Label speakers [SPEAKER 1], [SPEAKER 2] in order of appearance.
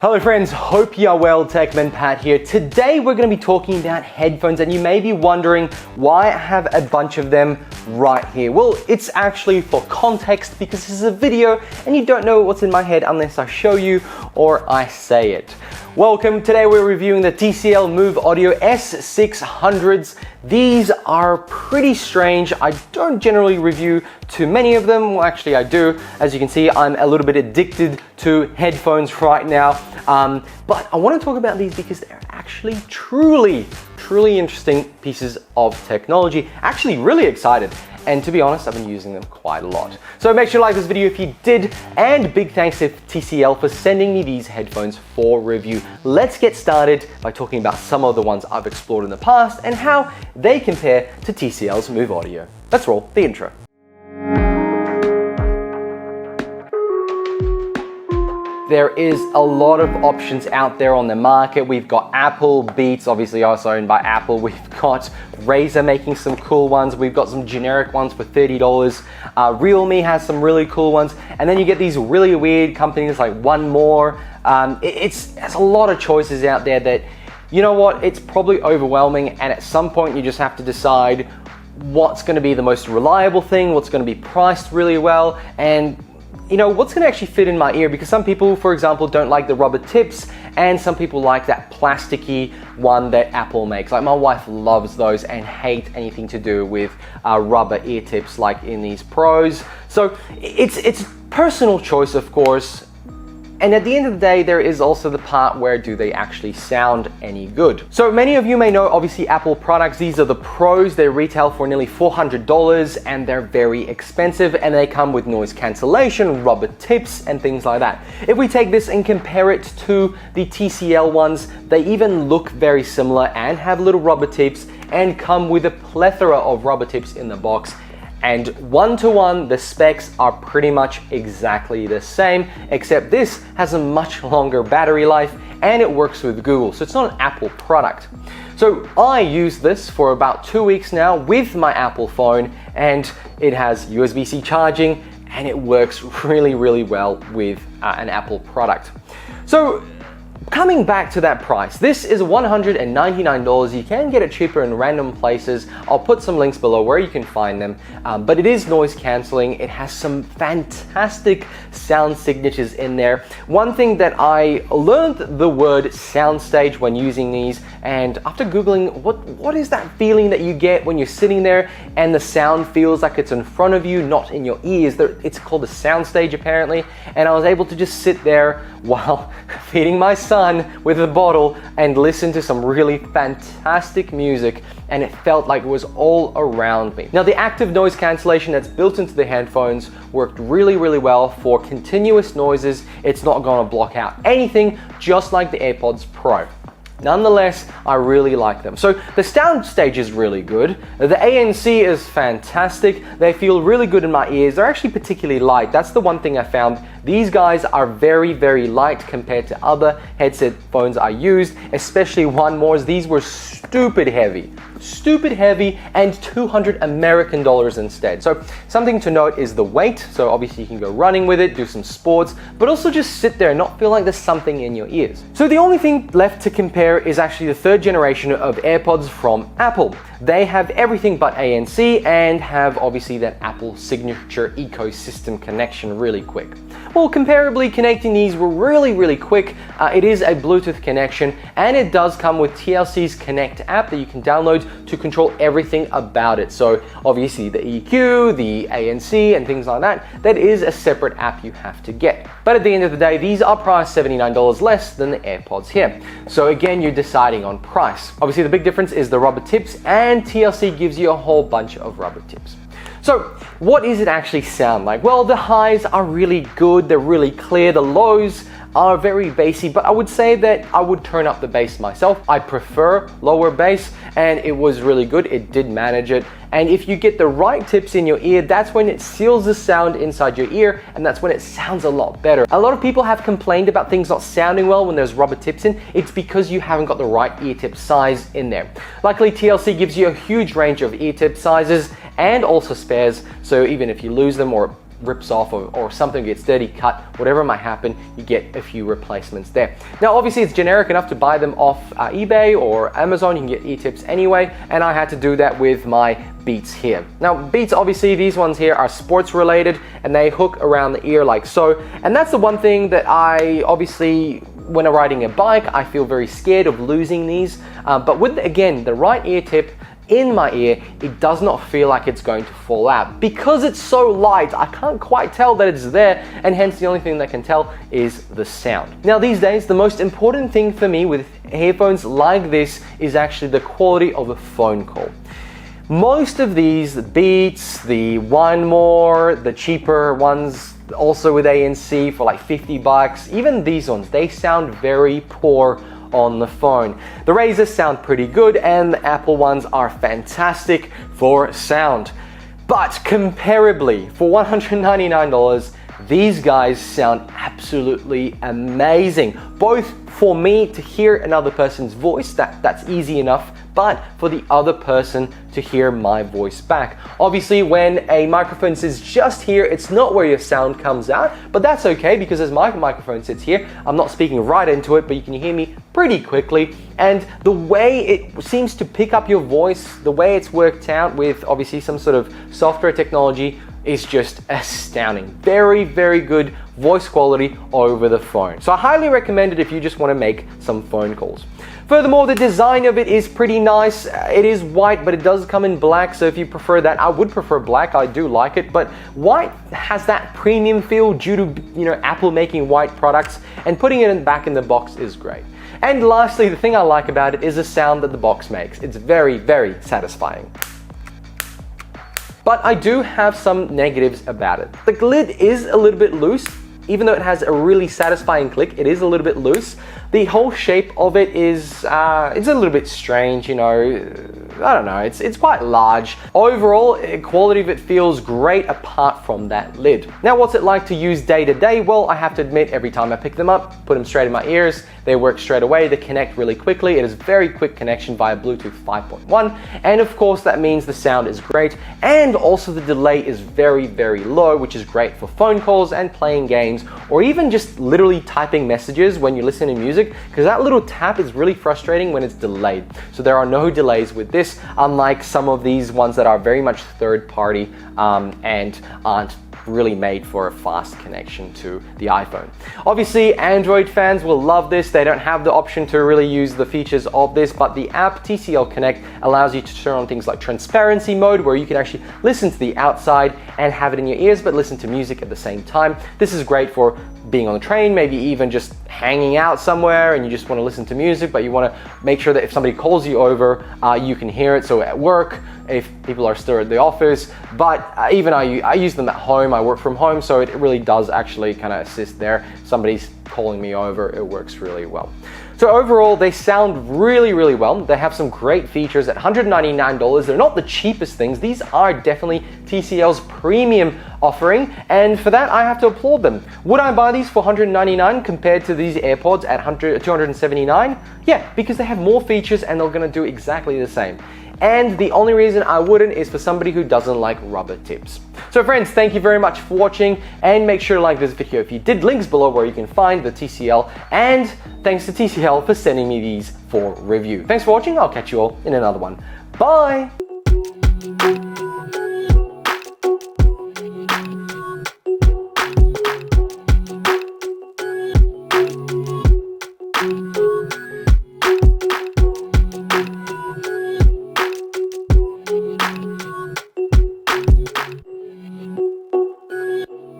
[SPEAKER 1] Hello friends, hope you are well. TechManPat here. Today we're going to be talking about headphones, and you may be wondering why I have a bunch of them right here. Well, it's actually for context because this is a video and you don't know what's in my head unless I show you or I say it. Welcome. Today we're reviewing the TCL MoveAudio S600s. These are pretty strange. I don't generally review too many of them. Well, actually I do. As you can see, I'm a little bit addicted to headphones right now. But I want to talk about these because they're actually truly interesting pieces of technology. Actually really excited. And to be honest, I've been using them quite a lot. So make sure to like this video if you did, and big thanks to TCL for sending me these headphones for review. Let's get started by talking about some of the ones I've explored in the past and how they compare to TCL's MoveAudio. Let's roll the intro. There is a lot of options out there on the market. We've got Apple, Beats, obviously also owned by Apple. We've got Razer making some cool ones. We've got some generic ones for $30. Realme has some really cool ones. And then you get these really weird companies like One More. There's a lot of choices out there that, you know what, it's probably overwhelming, and at some point you just have to decide what's going to be the most reliable thing, what's going to be priced really well, and you know, what's going to actually fit in my ear, because some people, for example, don't like the rubber tips, and some people like that plasticky one that Apple makes. Like my wife loves those and hates anything to do with rubber ear tips like in these Pros. So it's personal choice, of course. And at the end of the day, there is also the part where do they actually sound any good? So many of you may know, obviously, Apple products. These are the Pros. They retail for nearly $400 and they're very expensive, and they come with noise cancellation, rubber tips, and things like that. If we take this and compare it to the TCL ones, they even look very similar and have little rubber tips and come with a plethora of rubber tips in the box. And one-to-one, the specs are pretty much exactly the same, except this has a much longer battery life and it works with Google, so it's not an Apple product. So I use this for about 2 weeks now with my Apple phone, and it has USB-C charging and it works really well with an Apple product. So coming back to that price, this is $199. You can get it cheaper in random places. I'll put some links below where you can find them, but it is noise cancelling. It has some fantastic sound signatures in there. One thing that I learned the word Soundstage when using these, and after Googling what is that feeling that you get when you're sitting there and the sound feels like it's in front of you, not in your ears. It's called a Soundstage apparently, and I was able to just sit there while feeding my son with a bottle and listen to some really fantastic music, and it felt like it was all around me. Now, the active noise cancellation that's built into the headphones worked really well for continuous noises. It's not going to block out anything, just like the Airpods Pro. Nonetheless, I really like them. So the Soundstage is really good. The ANC is fantastic. They feel really good in my ears. They're actually particularly light. That's the one thing I found. These guys are very light compared to other headset phones I used, especially One More's. These were stupid heavy and $200 American instead. So something to note is the weight. So obviously you can go running with it, do some sports, but also just sit there and not feel like there's something in your ears. So the only thing left to compare is actually the third generation of AirPods from Apple. They have everything but ANC and have obviously that Apple signature ecosystem connection really quick. Well, comparably, connecting these were really quick. It is a Bluetooth connection, and it does come with TLC's Connect app that you can download to control everything about it. So obviously the EQ, the ANC, and things like that, that is a separate app you have to get. But at the end of the day, these are priced $79 less than the AirPods here. So again, you're deciding on price. Obviously the big difference is the rubber tips, and TLC gives you a whole bunch of rubber tips. So what does it actually sound like? Well, the highs are really good, they're really clear. The lows are very bassy, but I would say that I would turn up the bass myself. I prefer lower bass, and it was really good. It did manage it. And if you get the right tips in your ear, that's when it seals the sound inside your ear, and that's when it sounds a lot better. A lot of people have complained about things not sounding well when there's rubber tips in. It's because you haven't got the right ear tip size in there. Luckily, TLC gives you a huge range of ear tip sizes and also spares, so even if you lose them or rips off or something gets dirty, cut, whatever might happen, you get a few replacements there. Now, obviously it's generic enough to buy them off eBay or Amazon. You can get e-tips anyway, and I had to do that with my Beats here. Now, Beats, obviously these ones here are sports related and they hook around the ear like so, and that's the one thing that I obviously, when I'm riding a bike, I feel very scared of losing these, but with, again, the right ear tip in my ear, it does not feel like it's going to fall out. Because it's so light, I can't quite tell that it's there, and hence the only thing that can tell is the sound. Now, these days, the most important thing for me with headphones like this is actually the quality of a phone call. Most of these, the Beats, the One More, the cheaper ones, also with ANC for like 50 bucks, even these ones, they sound very poor on the phone. The Razrs sound pretty good and the Apple ones are fantastic for sound. But comparably, for $199, these guys sound absolutely amazing. Both for me to hear another person's voice, that's easy enough, but for the other person to hear my voice back. Obviously, when a microphone sits just here, it's not where your sound comes out, but that's okay because as my microphone sits here, I'm not speaking right into it, but you can hear me pretty quickly. And the way it seems to pick up your voice, the way it's worked out with obviously some sort of software technology, is just astounding. Very, very good voice quality over the phone. So I highly recommend it if you just want to make some phone calls. Furthermore, the design of it is pretty nice. It is white, but it does come in black, so if you prefer that, I would prefer black. I do like it, but white has that premium feel due to Apple making white products, and putting it back in the box is great. And lastly, the thing I like about it is the sound that the box makes. It's very, very satisfying. But I do have some negatives about it. The lid is a little bit loose. Even though it has a really satisfying click, it is a little bit loose. The whole shape of it is, it's a little bit strange, I don't know, it's quite large. Overall, quality of it feels great apart from that lid. Now, what's it like to use day to day? Well, I have to admit, every time I pick them up, put them straight in my ears, they work straight away, they connect really quickly. It is very quick connection via Bluetooth 5.1, and of course that means the sound is great, and also the delay is very, very low, which is great for phone calls and playing games, or even just literally typing messages when you listen to music, because that little tap is really frustrating when it's delayed. So there are no delays with this, unlike some of these ones that are very much third party and aren't really made for a fast connection to the iPhone. Obviously, Android fans will love this. They don't have the option to really use the features of this, but the app TCL Connect allows you to turn on things like transparency mode, where you can actually listen to the outside and have it in your ears, but listen to music at the same time. This is great for being on the train, maybe even just hanging out somewhere and you just want to listen to music, but you want to make sure that if somebody calls you over, you can hear it. So at work, if people are still at the office, but even I use them at home. I work from home, so it really does actually kind of assist there. Somebody's calling me over, it works really well. So overall, they sound really, really well. They have some great features at $199. They're not the cheapest things. These are definitely TCL's premium offering, and for that, I have to applaud them. Would I buy these for $199 compared to these AirPods at $279? Yeah, because they have more features and they're gonna do exactly the same. And the only reason I wouldn't is for somebody who doesn't like rubber tips. So friends, thank you very much for watching, and make sure to like this video if you did. Links below where you can find the TCL, and thanks to TCL for sending me these for review. Thanks for watching. I'll catch you all in another one. Bye!